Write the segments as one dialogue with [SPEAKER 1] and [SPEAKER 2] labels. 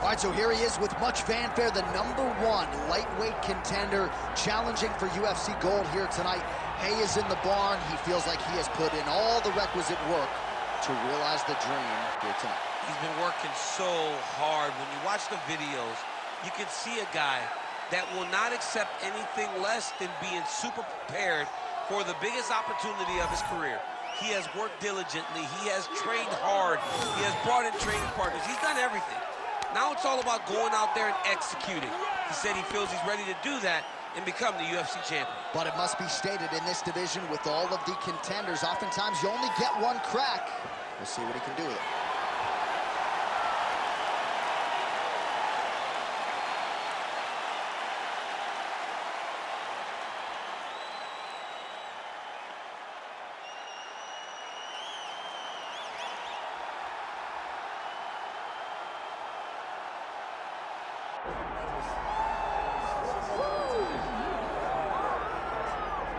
[SPEAKER 1] All right, so here he is with much fanfare, the #1 lightweight contender, challenging for UFC gold here tonight. Hay is in the barn. He feels like he has put in all the requisite work to realize the dream here tonight.
[SPEAKER 2] He's been working so hard. When you watch the videos, you can see a guy that will not accept anything less than being super prepared for the biggest opportunity of his career. He has worked diligently. He has trained hard. He has brought in training partners. He's done everything. Now it's all about going out there and executing. He said he feels he's ready to do that and become the UFC champion.
[SPEAKER 1] But it must be stated, in this division with all of the contenders, oftentimes you only get one crack. We'll see what he can do with it.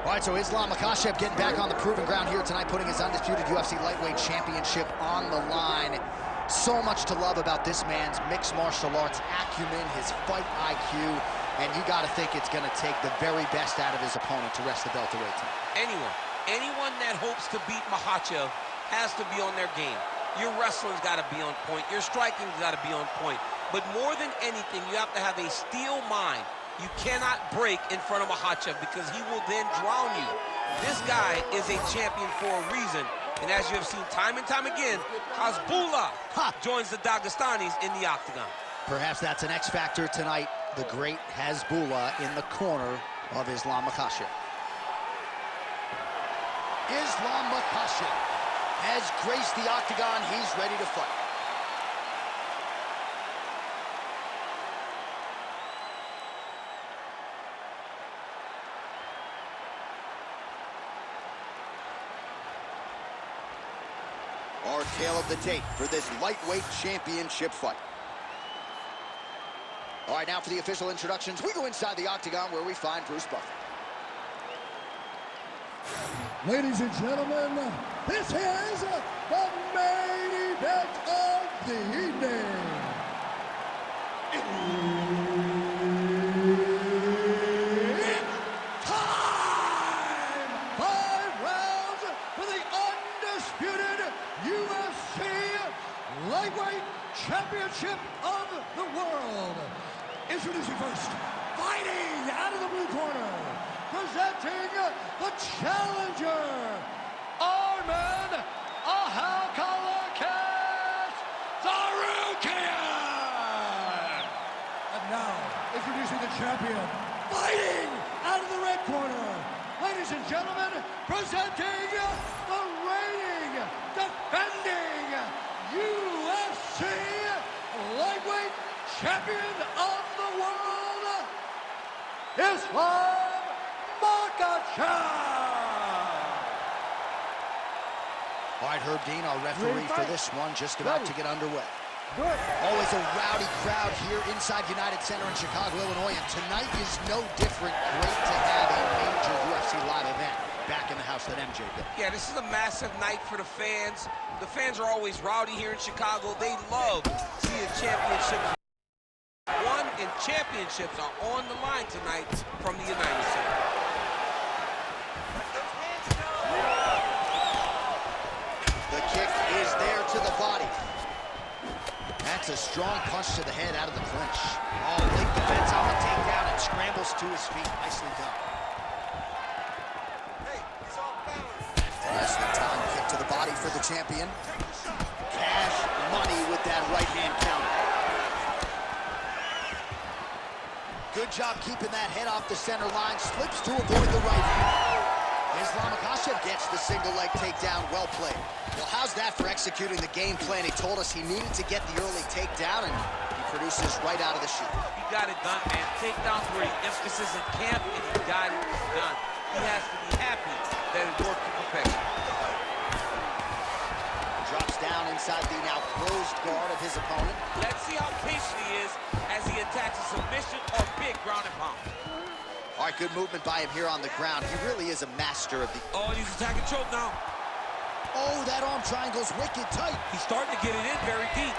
[SPEAKER 1] All right, so Islam Makhachev getting back on the proving ground here tonight, putting his undisputed UFC lightweight championship on the line. So much to love about this man's mixed martial arts acumen, his fight IQ, and you got to think it's going to take the very best out of his opponent to wrest the belt away tonight.
[SPEAKER 2] Anyone that hopes to beat Makhachev has to be on their game. Your wrestling's got to be on point. Your striking's got to be on point. But more than anything, you have to have a steel mind. You cannot break in front of Makhachev because he will then drown you. This guy is a champion for a reason. And as you have seen time and time again, Hasbullah joins the Dagestanis in the octagon.
[SPEAKER 1] Perhaps that's an X factor tonight. The great Hasbullah in the corner of Islam Makhachev. Islam Makhachev has graced the octagon. He's ready to fight. Our tale of the tape for this lightweight championship fight. All right, now for the official introductions, we go inside the octagon where we find Bruce Buffer.
[SPEAKER 3] Ladies and gentlemen, this is the main event of the evening. It's time! 5 rounds for the undisputed UFC Lightweight Championship of the world. Introducing first, fighting out of the blue corner, presenting the challenger, ARMAN TSARUKYAN. And now, introducing the champion, fighting out of the red corner, ladies and gentlemen, presenting the reigning, defending UFC Lightweight Champion of the world, Islam MAKHACHEV.
[SPEAKER 1] All right, Herb Dean, our referee for this one, just about to get underway. Always a rowdy crowd here inside United Center in Chicago, Illinois, and tonight is no different. Great to have a major UFC live event back in the house that MJ built. Yeah,
[SPEAKER 2] this is a massive night for the fans. The fans are always rowdy here in Chicago. They love seeing championships won, and championships are on the line tonight from the United Center.
[SPEAKER 1] The kick is there to the body. That's a strong punch to the head out of the clinch. Oh, late defense on the takedown and scrambles to his feet. Nicely done. Nicely timed kick to the body for the champion. Cash money with that right hand counter. Good job keeping that head off the center line. Slips to avoid the right hand. Islam Makhachev gets the single leg takedown. Well played. Well, how's that for executing the game plan? He told us he needed to get the early takedown, and he produces right out of the chute.
[SPEAKER 2] He got it done, man. Takedowns were the emphasis in camp, and he got it done. He has to be happy that it worked to perfection.
[SPEAKER 1] Drops down inside the now closed guard of his opponent.
[SPEAKER 2] Let's see how patient he is as he attacks a submission or big ground and pound.
[SPEAKER 1] All right, good movement by him here on the ground. He really is a master of the...
[SPEAKER 2] Oh, he's attacking choke now.
[SPEAKER 1] Oh, that arm triangle's wicked tight.
[SPEAKER 2] He's starting to get it in very deep.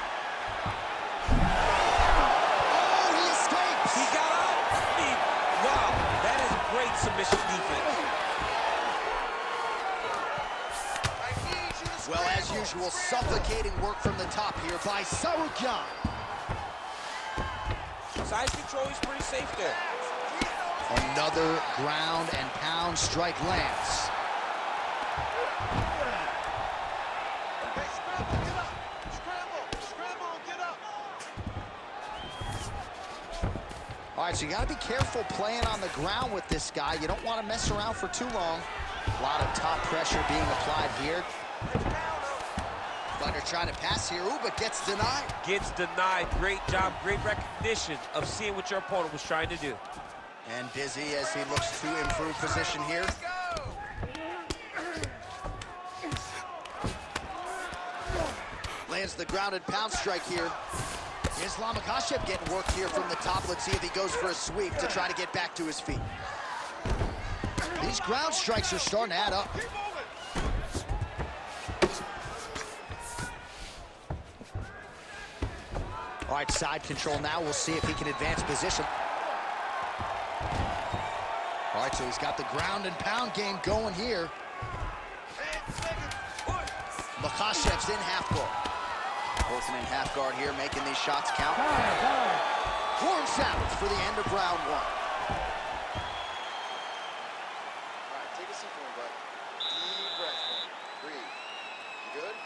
[SPEAKER 1] usual suffocating work from the top here by TSARUKYAN.
[SPEAKER 2] Side control is pretty safe there.
[SPEAKER 1] Another ground and pound strike lands. All right, so you got to be careful playing on the ground with this guy. You don't want to mess around for too long. A lot of top pressure being applied here. Fighter trying to pass here, ooh, but gets denied.
[SPEAKER 2] Gets denied. Great job, great recognition of seeing what your opponent was trying to do.
[SPEAKER 1] And busy as he looks to improve position here. Lands the grounded pound strike here. MAKHACHEV getting work here from the top. Let's see if he goes for a sweep to try to get back to his feet. These ground strikes are starting to add up. All right, side control now. We'll see if he can advance position. All right, so he's got the ground and pound game going here. MAKHACHEV's in half guard. Working in half guard here, making these shots count. Horn sounds for the end of round one.
[SPEAKER 4] All right, take a seat for me, bud. Deep breath for me. Breathe. You good?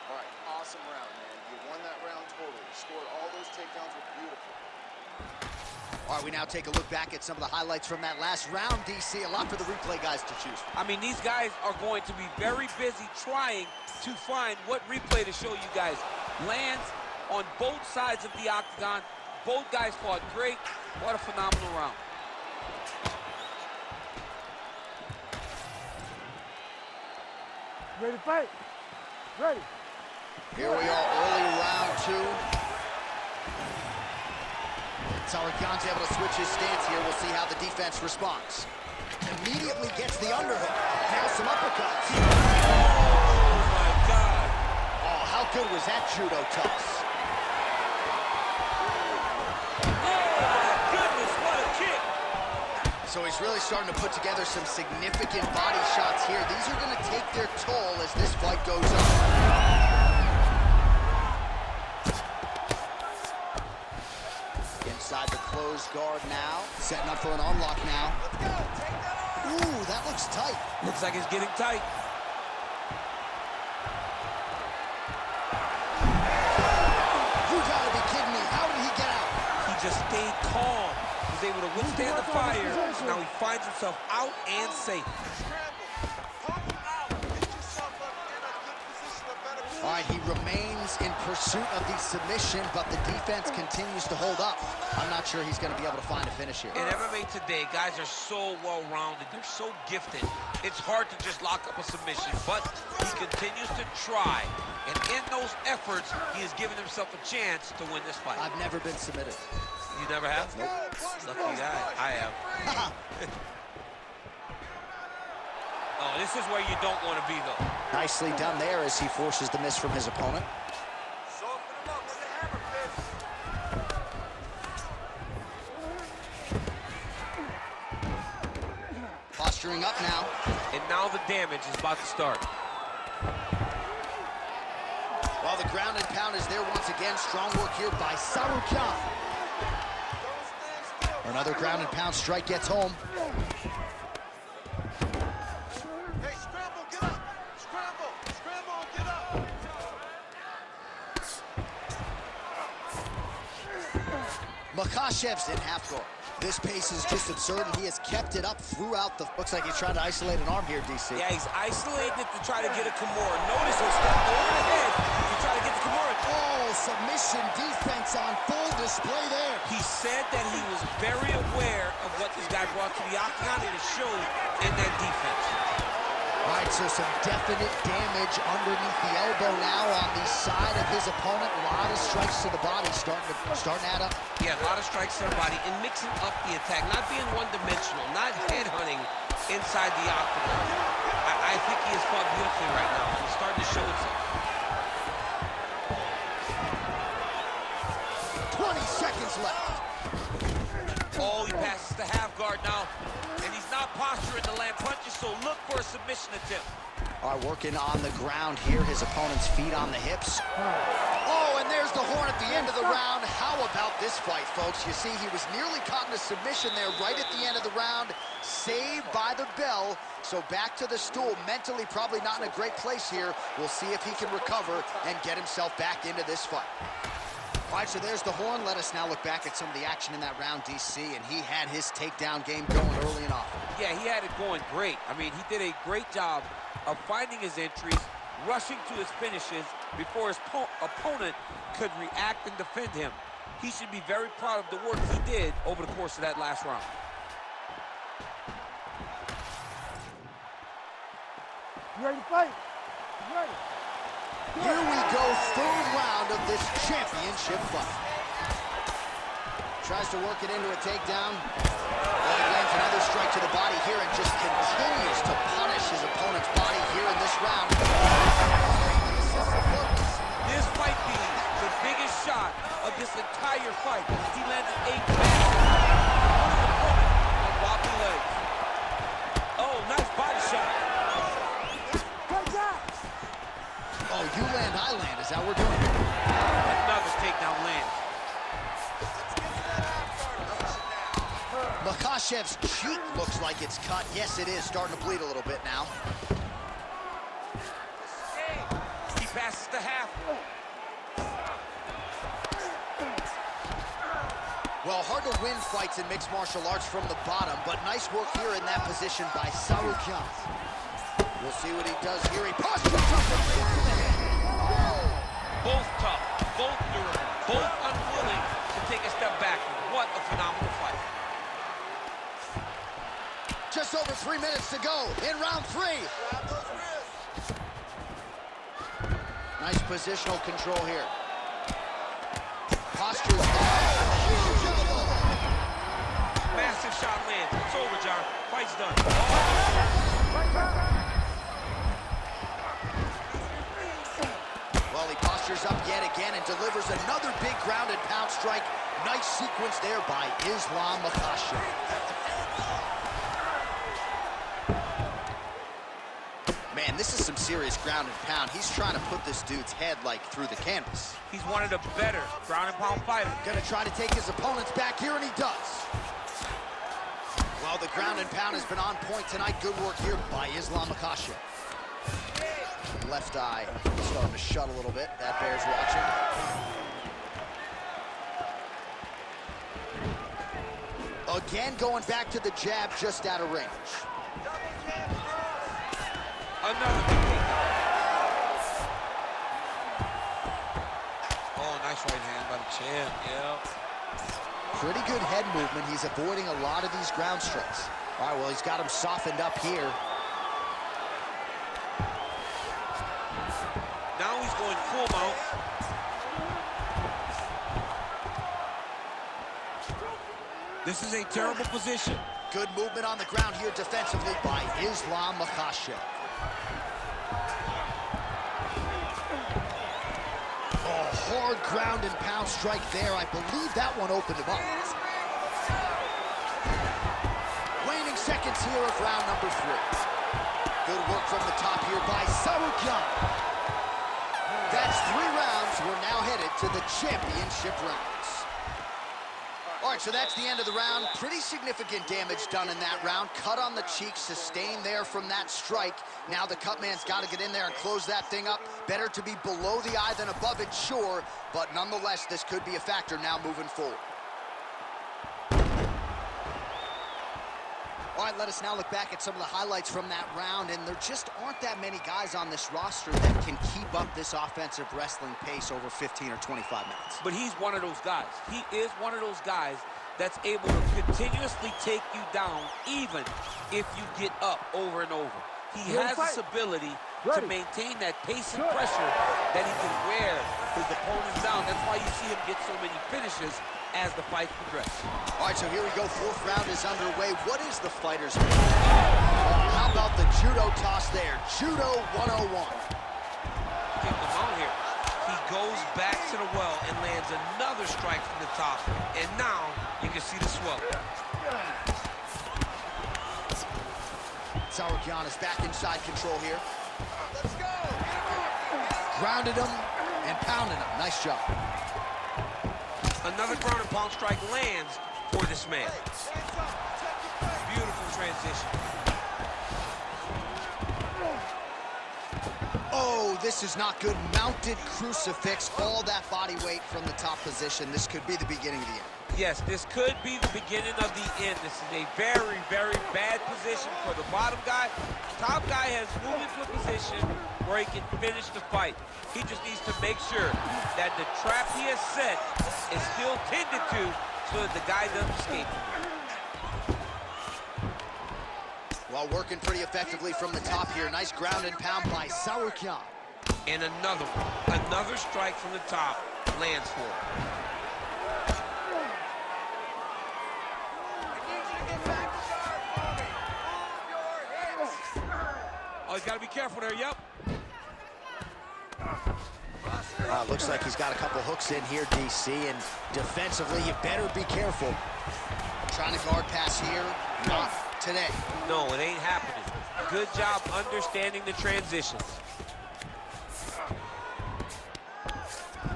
[SPEAKER 4] All right, awesome round, man. You won that round totally. You scored all those takedowns were beautiful.
[SPEAKER 1] All right, we now take a look back at some of the highlights from that last round, DC. A lot for the replay guys to choose from.
[SPEAKER 2] I mean, these guys are going to be very busy trying to find what replay to show you guys. Lands on both sides of the octagon. Both guys fought great. What a phenomenal round.
[SPEAKER 5] Ready to fight? Ready.
[SPEAKER 1] Here we are, early round two. TSARUKYAN's able to switch his stance here. We'll see how the defense responds. Immediately gets the underhook. Now some uppercuts.
[SPEAKER 2] Oh, my God.
[SPEAKER 1] Oh, how good was that judo toss?
[SPEAKER 2] Oh, my goodness, what a kick.
[SPEAKER 1] So he's really starting to put together some significant body shots here. These are going to take their toll as this fight goes on. Inside the closed guard now. Setting up for an unlock now.
[SPEAKER 4] Let's go. Take that off.
[SPEAKER 1] Ooh, that looks tight.
[SPEAKER 2] Looks like it's getting tight.
[SPEAKER 1] You gotta be kidding me. How did he get out?
[SPEAKER 2] He just stayed calm. Was able to withstand the fire. Now he finds himself out and safe.
[SPEAKER 1] All right, he remains in pursuit of the submission, but the defense continues to hold up. I'm not sure he's going to be able to find a finish here.
[SPEAKER 2] In MMA today, guys are so well-rounded. They're so gifted. It's hard to just lock up a submission, but he continues to try. And in those efforts, he has given himself a chance to win this fight.
[SPEAKER 1] I've never been submitted.
[SPEAKER 2] You never have?
[SPEAKER 1] Nope.
[SPEAKER 2] Lucky guy. I have. Oh, this is where you don't want to be, though.
[SPEAKER 1] Nicely done there as he forces the miss from his opponent. Posturing up now.
[SPEAKER 2] And now the damage is about to start.
[SPEAKER 1] Well, the ground and pound is there once again. Strong work here by TSARUKYAN. Another ground and pound strike gets home.
[SPEAKER 4] Hey, scramble, get up. Scramble, scramble, get up.
[SPEAKER 1] MAKHACHEV's in half guard. This pace is just absurd, and he has kept it up throughout the... Looks like he's trying to isolate an arm here, DC.
[SPEAKER 2] Yeah, he's isolating it to try to get a Kimura. Notice he'll step over the head to try to get the Kimura.
[SPEAKER 1] Oh, submission defense on full display there.
[SPEAKER 2] He said that he was very aware of what this guy brought to the octagon, and it showed in that defense.
[SPEAKER 1] All right, so some definite damage underneath the elbow now on the side of his opponent. A lot of strikes to the body starting to add up.
[SPEAKER 2] Yeah, a lot of strikes to the body and mixing up the attack, not being one-dimensional, not headhunting inside the octagon. I think he has fought beautifully right now, and he's starting to show himself.
[SPEAKER 1] 20 seconds left.
[SPEAKER 2] Oh, he passes the half guard now, and he's not posturing to land punches, so look for a submission attempt.
[SPEAKER 1] All right, working on the ground here. His opponent's feet on the hips. Oh, and there's the horn at the end of the round. How about this fight, folks? You see, he was nearly caught in a submission there right at the end of the round. Saved by the bell. So back to the stool. Mentally probably not in a great place here. We'll see if he can recover and get himself back into this fight. All right, so there's the horn. Let us now look back at some of the action in that round, DC, and he had his takedown game going early and often.
[SPEAKER 2] Yeah, he had it going great. I mean, he did a great job of finding his entries, rushing to his finishes before his opponent could react and defend him. He should be very proud of the work he did over the course of that last round.
[SPEAKER 5] You ready to fight? You ready?
[SPEAKER 1] Here we go, third round of this championship fight. Tries to work it into a takedown. Well, he lands another strike to the body here and just continues to punish his opponent's body here in this round.
[SPEAKER 2] This might be the biggest shot of this entire fight. He landed a massive on wobbly legs. Oh, nice body shot.
[SPEAKER 1] Oh, you land, I land. Is that what we're doing?
[SPEAKER 2] Another takedown land.
[SPEAKER 1] MAKHACHEV's cheek looks like it's cut. Yes, it is. Starting to bleed a little bit now.
[SPEAKER 2] He passes the half.
[SPEAKER 1] Well, hard to win fights in mixed martial arts from the bottom, but nice work here in that position by TSARUKYAN. We'll see what he does here. He postures up and
[SPEAKER 2] Both tough, both durable, both unwilling to take a step back. What a phenomenal fight.
[SPEAKER 1] just over 3 minutes to go in round 3. Nice positional control here. Postures.
[SPEAKER 2] Massive shot lands. It's over, John. Fight's done.
[SPEAKER 1] Well, he postures up yet again and delivers another big ground and pound strike. Nice sequence there by MAKHACHEV. Man, this is some serious ground and pound. He's trying to put this dude's head, like, through the canvas.
[SPEAKER 2] He's one of the better ground and pound fighters.
[SPEAKER 1] Gonna try to take his opponents back here, and he does. Well, the ground and pound has been on point tonight. Good work here by MAKHACHEV. Left eye starting to shut a little bit. That bears watching. Again, going back to the jab just out of range.
[SPEAKER 2] Another big takedown. Oh, nice right hand by the champ. Yeah.
[SPEAKER 1] Pretty good head movement. He's avoiding a lot of these ground strikes. All right, well, he's got him softened up here.
[SPEAKER 2] Now he's going full mount. This is a terrible position.
[SPEAKER 1] Good movement on the ground here defensively by MAKHACHEV. Oh, hard ground and pound strike there. I believe that one opened him up. Waning seconds here of round number 3. Good work from the top here by TSARUKYAN. That's 3 rounds. We're now headed to the championship rounds. All right, so that's the end of the round. Pretty significant damage done in that round. Cut on the cheek, sustained there from that strike. Now the cut man's got to get in there and close that thing up. Better to be below the eye than above it, sure. But nonetheless, this could be a factor now moving forward. All right, let us now look back at some of the highlights from that round, and there just aren't that many guys on this roster that can keep up this offensive wrestling pace over 15 or 25 minutes.
[SPEAKER 2] But he's one of those guys. He is one of those guys that's able to continuously take you down even if you get up over and over. He has this ability to maintain that pace and pressure that he can wear his opponents down. That's why you see him get so many finishes as the fight progresses.
[SPEAKER 1] All right, so here we go. 4th round is underway. What is the fighter's name? How about the judo toss there? Judo 101.
[SPEAKER 2] Keep him on here. He goes back to the well and lands another strike from the top. And now you can see the swell.
[SPEAKER 1] TSARUKYAN is back inside control here. Grounded him and pounded him. Nice job.
[SPEAKER 2] Another ground and pound strike lands for this man. Beautiful transition.
[SPEAKER 1] Oh, this is not good. Mounted crucifix, all that body weight from the top position. This could be the beginning of the end.
[SPEAKER 2] Yes, this could be the beginning of the end. This is a very, very bad position for the bottom guy. Top guy has moved into a position where he can finish the fight. He just needs to make sure that the trap he has set is still tended to so that the guy doesn't escape.
[SPEAKER 1] While working pretty effectively from the top here. Nice ground and pound by TSARUKYAN.
[SPEAKER 2] And another one. Another strike from the top lands for him. Oh, he's got to be careful there, yep.
[SPEAKER 1] Looks like he's got a couple hooks in here, DC, and defensively, you better be careful. Trying to guard pass here, not today.
[SPEAKER 2] No, it ain't happening. Good job understanding the transitions.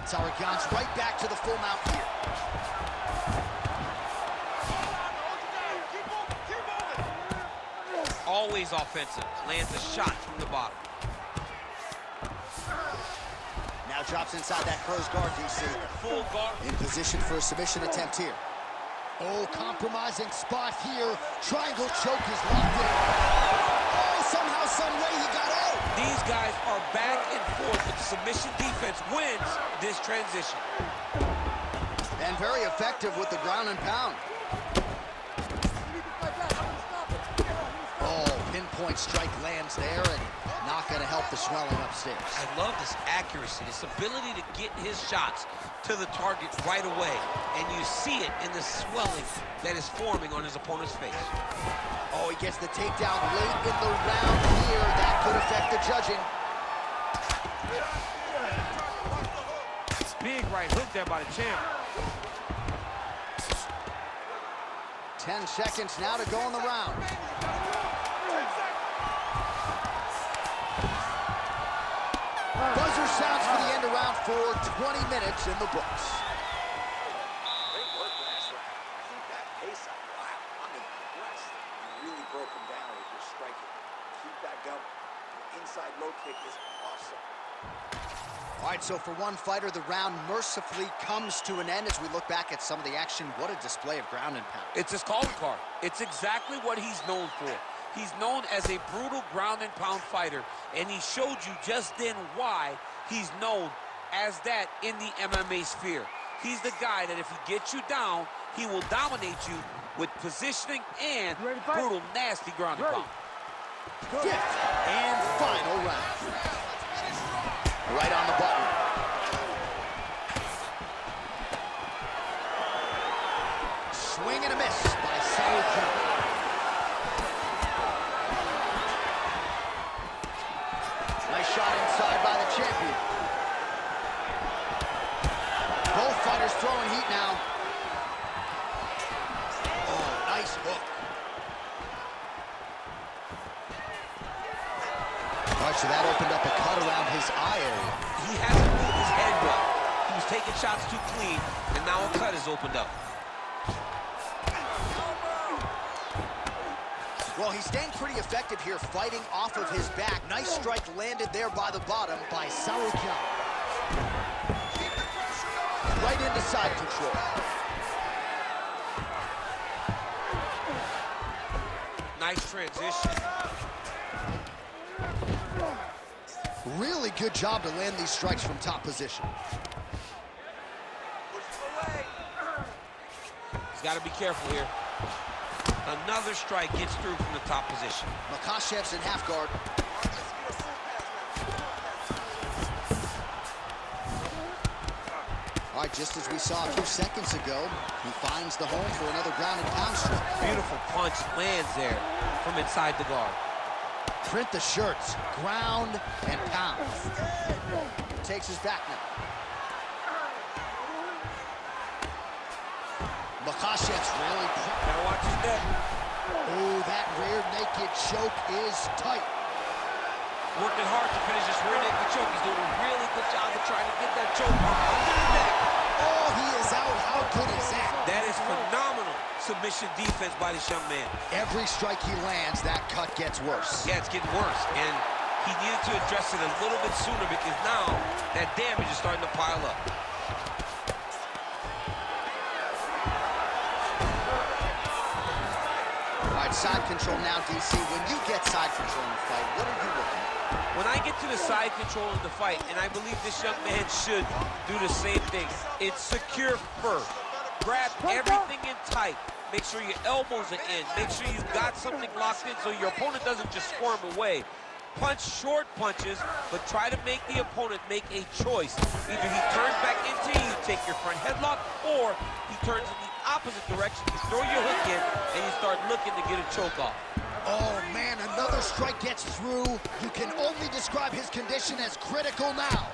[SPEAKER 1] TSARUKYAN's right back to the full mount here.
[SPEAKER 2] Always offensive. Lands a shot from the bottom.
[SPEAKER 1] Now drops inside that closed guard, DC.
[SPEAKER 2] Full guard.
[SPEAKER 1] In position for a submission attempt here. Oh, compromising spot here. Triangle choke is locked in. Oh, somehow, some way he got out.
[SPEAKER 2] These guys are back and forth, but the submission defense wins this transition.
[SPEAKER 1] And very effective with the ground and pound. Oh, pinpoint strike lands there, and not going to help the swelling upstairs.
[SPEAKER 2] I love this accuracy, this ability to get his shots to the target right away. And you see it in the swelling that is forming on his opponent's face.
[SPEAKER 1] Oh, he gets the takedown late in the round here. That could affect the judging.
[SPEAKER 2] Big right hook there by the champ.
[SPEAKER 1] 10 seconds now to go in the round. Buzzer sounds for the end of round 4, 20 minutes in the books.
[SPEAKER 4] Great work last round. I think that pace up, wow, I'm impressed. You really broke him down with your striking. Keep that going. The inside low kick is awesome.
[SPEAKER 1] All right, so for one fighter, the round mercifully comes to an end as we look back at some of the action. What a display of ground and pound.
[SPEAKER 2] It's his calling card. It's exactly what he's known for. He's known as a brutal ground and pound fighter, and he showed you just then why he's known as that in the MMA sphere. He's the guy that if he gets you down, he will dominate you with positioning and brutal, nasty ground and pound.
[SPEAKER 1] Fifth and final round. Right on the button. Swing and a miss by TSARUKYAN. Nice shot inside by the champion. Both fighters throwing heat now. Oh, nice hook. All right, so that opened up a cut around his eye area.
[SPEAKER 2] He hasn't moved his head well. He was taking shots too clean, and now a cut has opened up.
[SPEAKER 1] Well, he's staying pretty effective here, fighting off of his back. Nice strike landed there by the bottom by TSARUKYAN. Right into side control.
[SPEAKER 2] Nice transition.
[SPEAKER 1] Really good job to land these strikes from top position.
[SPEAKER 2] He's got to be careful here. Another strike gets through from the top position.
[SPEAKER 1] MAKHACHEV's in half guard. All right, just as we saw a few seconds ago, he finds the home for another ground and pound strike.
[SPEAKER 2] Beautiful punch lands there from inside the guard.
[SPEAKER 1] Print the shirts, ground and pound. Takes his back now. MAKHACHEV's really...
[SPEAKER 2] Gotta watch his neck.
[SPEAKER 1] Oh, that rear naked choke is tight.
[SPEAKER 2] Working hard to finish this rear naked choke. He's doing a really good job of trying to get that choke under the neck.
[SPEAKER 1] Oh, he is out. How good is that?
[SPEAKER 2] That is phenomenal submission defense by this young man.
[SPEAKER 1] Every strike he lands, that cut gets worse.
[SPEAKER 2] Yeah, it's getting worse. And he needed to address it a little bit sooner because now that damage is starting to pile up.
[SPEAKER 1] All right, side control now, DC. When you get side control in the fight, what are you looking at?
[SPEAKER 2] When I get to the side control of the fight, and I believe this young man should do the same thing, it's secure first. Grab everything in tight. Make sure your elbows are in. Make sure you've got something locked in so your opponent doesn't just squirm away. Punch short punches, but try to make the opponent make a choice. Either he turns back into you, take your front headlock, or he turns in the opposite direction. You throw your hook in, and you start looking to get a choke off.
[SPEAKER 1] Oh, man, another strike gets through. You can only describe his condition as critical now.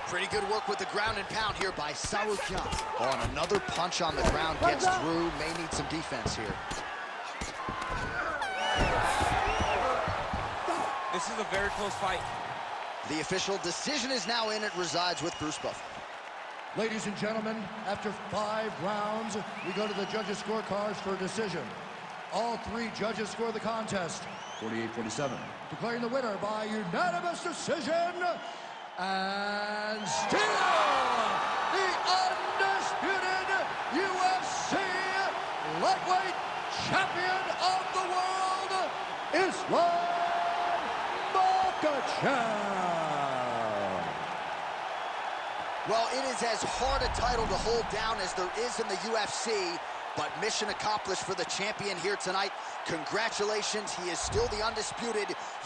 [SPEAKER 1] Pretty good work with the ground and pound here by TSARUKYAN. Oh, and another punch on the ground gets through. May need some defense here.
[SPEAKER 2] This is a very close fight.
[SPEAKER 1] The official decision is now in. It resides with Bruce Buffer.
[SPEAKER 3] Ladies and gentlemen, after 5 rounds, we go to the judges' scorecards for a decision. All 3 judges score the contest, 48-47. Declaring the winner by unanimous decision, and still the undisputed UFC lightweight champion of the world, Islam MAKHACHEV.
[SPEAKER 1] Well, it is as hard a title to hold down as there is in the UFC, but mission accomplished for the champion here tonight. Congratulations, he is still the undisputed